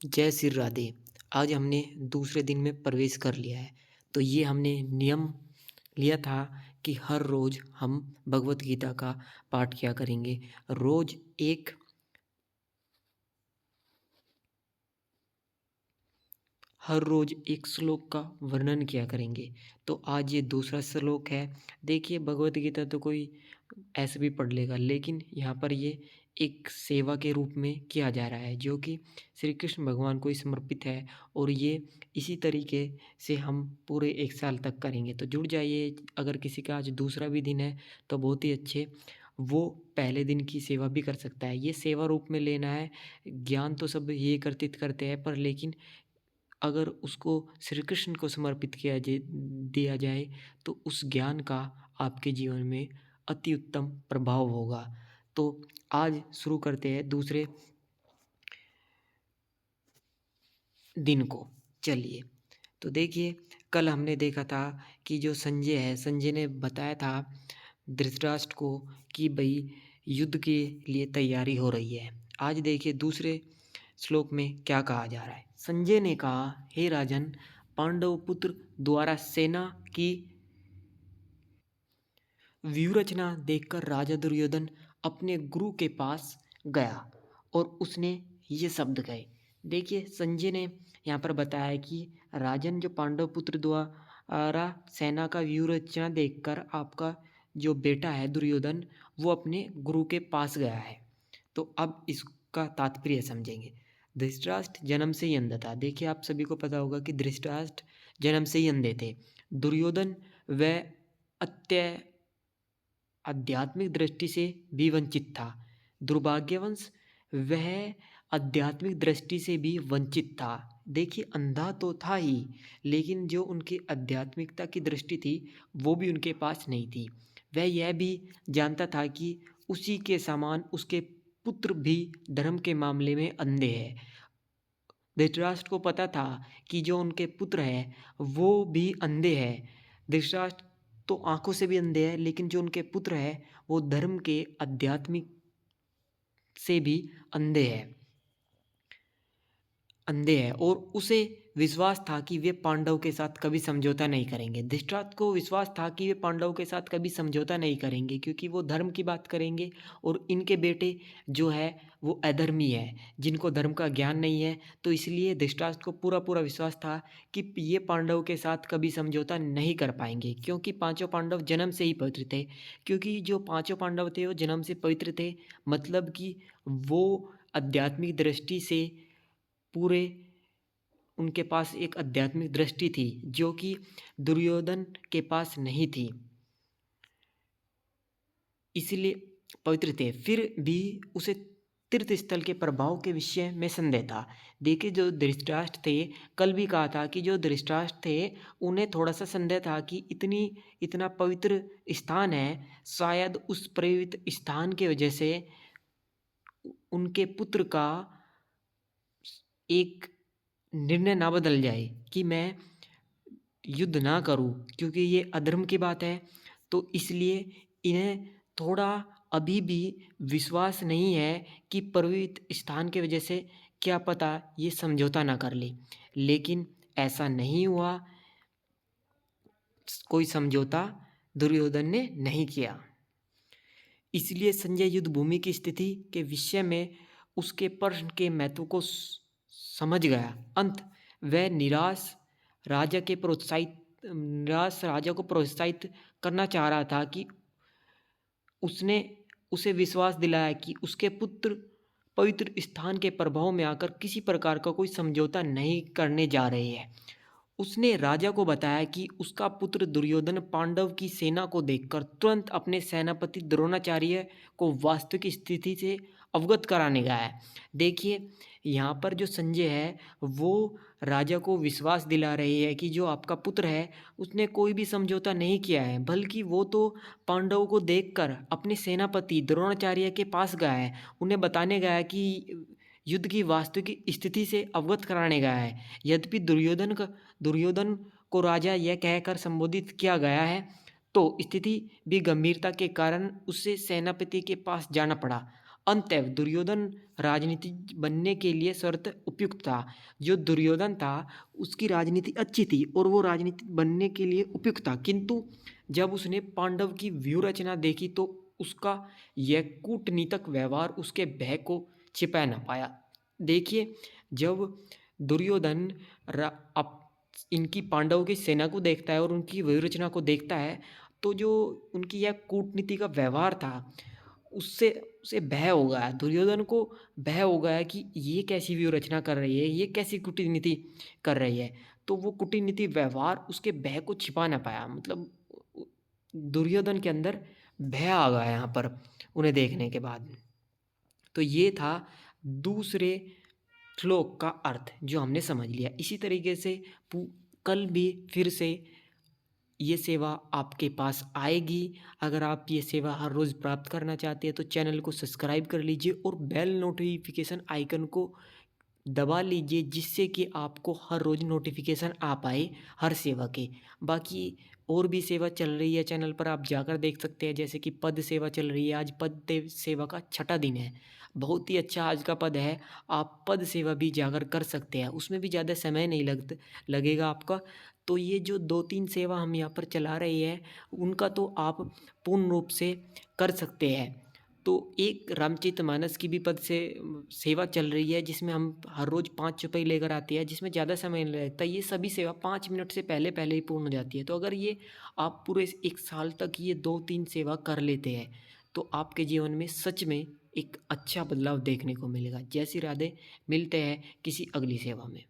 जय श्री राधे। आज हमने दूसरे दिन में प्रवेश कर लिया है। तो ये हमने नियम लिया था कि हर रोज़ हम भगवत गीता का पाठ किया करेंगे। रोज़ एक हर रोज़ एक श्लोक का वर्णन किया करेंगे। तो आज ये दूसरा श्लोक है। देखिए, भगवत गीता तो कोई ऐसे भी पढ़ लेगा, लेकिन यहाँ पर ये एक सेवा के रूप में किया जा रहा है, जो कि श्री कृष्ण भगवान को ही समर्पित है। और ये इसी तरीके से हम पूरे 1 साल तक करेंगे। तो जुड़ जाइए। अगर किसी का आज दूसरा भी दिन है तो बहुत ही अच्छे, वो पहले दिन की सेवा भी कर सकता है। ये सेवा रूप में लेना है। ज्ञान तो सब ये एकत्रित करते हैं, पर लेकिन अगर उसको श्री कृष्ण को समर्पित दिया जाए तो उस ज्ञान का आपके जीवन में अति उत्तम प्रभाव होगा। तो आज शुरू करते हैं दूसरे दिन को। चलिए, तो देखिए, कल हमने देखा था कि जो संजय है, संजय ने बताया था धृतराष्ट्र को कि भाई युद्ध के लिए तैयारी हो रही है। आज देखिए दूसरे श्लोक में क्या कहा जा रहा है। संजय ने कहा, हे राजन, पांडव पुत्र द्वारा सेना की व्यूहरचना देखकर राजा दुर्योधन अपने गुरु के पास गया और उसने ये शब्द कहे। देखिए, संजय ने यहाँ पर बताया कि राजन, जो पांडव पुत्र द्वारा सेना का व्यूहरचना देखकर आपका जो बेटा है दुर्योधन, वो अपने गुरु के पास गया है। तो अब इसका तात्पर्य समझेंगे। धृतराष्ट्र जन्म से ही अंधा था। देखिए, आप सभी को पता होगा कि धृतराष्ट्र जन्म से ही अंधे थे। दुर्योधन वह अत्य आध्यात्मिक दृष्टि से भी वंचित था। दुर्भाग्यवश वह आध्यात्मिक दृष्टि से भी वंचित था। देखिए, अंधा तो था ही, लेकिन जो उनकी आध्यात्मिकता की दृष्टि थी वो भी उनके पास नहीं थी। वह यह भी जानता था कि उसी के समान उसके पुत्र भी धर्म के मामले में अंधे हैं। धृतराष्ट्र को पता था कि जो उनके पुत्र हैं वो भी अंधे हैं। धृतराष्ट्र तो आंखों से भी अंधे हैं, लेकिन जो उनके पुत्र हैं वो धर्म के आध्यात्मिक से भी अंधे हैं। और उसे विश्वास था कि वे पांडव के साथ कभी समझौता नहीं करेंगे। धृतराष्ट्र को विश्वास था कि वे पांडव के साथ कभी समझौता नहीं करेंगे, क्योंकि वो धर्म की बात करेंगे और इनके बेटे जो है वो अधर्मी है, जिनको धर्म का ज्ञान नहीं है। तो इसलिए धृतराष्ट्र को पूरा पूरा विश्वास था कि ये पांडव के साथ कभी समझौता नहीं कर पाएंगे, क्योंकि पांचों पांडव जन्म से ही पवित्र थे। क्योंकि जो पांचों पांडव थे वो जन्म से पवित्र थे, मतलब कि वो आध्यात्मिक दृष्टि से पूरे, उनके पास एक आध्यात्मिक दृष्टि थी जो कि दुर्योधन के पास नहीं थी, इसलिए पवित्र थे। फिर भी उसे तीर्थ स्थल के प्रभाव के विषय में संदेह था। देखिए, जो धृतराष्ट्र थे, कल भी कहा था कि जो धृतराष्ट्र थे उन्हें थोड़ा सा संदेह था कि इतना पवित्र स्थान है, शायद उस पवित्र स्थान के वजह से उनके पुत्र का एक निर्णय ना बदल जाए कि मैं युद्ध ना करूं, क्योंकि ये अधर्म की बात है। तो इसलिए इन्हें थोड़ा अभी भी विश्वास नहीं है कि पवित्र स्थान की वजह से क्या पता ये समझौता ना कर ले। लेकिन ऐसा नहीं हुआ, कोई समझौता दुर्योधन ने नहीं किया। इसलिए संजय युद्ध भूमि की स्थिति के विषय में उसके प्रश्न के महत्व को समझ गया। अंत वह निराश राजा को प्रोत्साहित करना चाह रहा था कि उसने उसे विश्वास दिलाया कि उसके पुत्र पवित्र स्थान के प्रभाव में आकर किसी प्रकार का कोई समझौता नहीं करने जा रहे हैं। उसने राजा को बताया कि उसका पुत्र दुर्योधन पांडव की सेना को देखकर तुरंत अपने सेनापति द्रोणाचार्य को वास्तविक स्थिति से अवगत कराने गया है। देखिए, यहाँ पर जो संजय है वो राजा को विश्वास दिला रही है कि जो आपका पुत्र है उसने कोई भी समझौता नहीं किया है, बल्कि वो तो पांडवों को देखकर अपने सेनापति द्रोणाचार्य के पास गया है, उन्हें बताने गया है कि युद्ध की वास्तविक स्थिति से अवगत कराने गया है। यद्यपि दुर्योधन को राजा यह कहकर संबोधित किया गया है, तो स्थिति भी गंभीरता के कारण उसे सेनापति के पास जाना पड़ा। अंततः दुर्योधन राजनीति बनने के लिए शर्त उपयुक्त था। जो दुर्योधन था उसकी राजनीति अच्छी थी और वो राजनीति बनने के लिए उपयुक्त था, किंतु जब उसने पांडव की व्यूह रचना देखी तो उसका यह कूटनीतिक व्यवहार उसके भय को छिपा न पाया। देखिए, जब दुर्योधन इनकी पांडवों की सेना को देखता है और उनकी व्यूह रचना को देखता है, तो जो उनकी यह कूटनीति का व्यवहार था उससे उसे भय हो गया। दुर्योधन को भय हो गया कि ये कैसी व्यूह रचना कर रही है, ये कैसी कूटनीति कर रही है। तो वो कूटनीति व्यवहार उसके भय को छिपा ना पाया, मतलब दुर्योधन के अंदर भय आ गया यहाँ पर उन्हें देखने के बाद। तो ये था दूसरे श्लोक का अर्थ जो हमने समझ लिया। इसी तरीके से कल भी फिर से ये सेवा आपके पास आएगी। अगर आप ये सेवा हर रोज़ प्राप्त करना चाहते हैं तो चैनल को सब्सक्राइब कर लीजिए और बेल नोटिफिकेशन आइकन को दबा लीजिए, जिससे कि आपको हर रोज़ नोटिफिकेशन आ पाए हर सेवा के। बाकी और भी सेवा चल रही है चैनल पर, आप जाकर देख सकते हैं। जैसे कि पद सेवा चल रही है, आज पद सेवा का 6ठा दिन है। बहुत ही अच्छा आज का पद है, आप पद सेवा भी जाकर कर सकते हैं, उसमें भी ज़्यादा समय नहीं लगेगा आपका। तो ये जो 2-3 सेवा हम यहाँ पर चला रहे हैं उनका तो आप पूर्ण रूप से कर सकते हैं। तो एक रामचरितमानस की भी पद से सेवा चल रही है, जिसमें हम हर रोज़ 5 रुपये लेकर आते हैं, जिसमें ज़्यादा समय नहीं लगता। ये सभी सेवा 5 मिनट से पहले पहले ही पूर्ण हो जाती है। तो अगर ये आप पूरे 1 साल तक ये 2-3 सेवा कर लेते हैं तो आपके जीवन में सच में एक अच्छा बदलाव देखने को मिलेगा। जय श्री राधे, मिलते हैं किसी अगली सेवा में।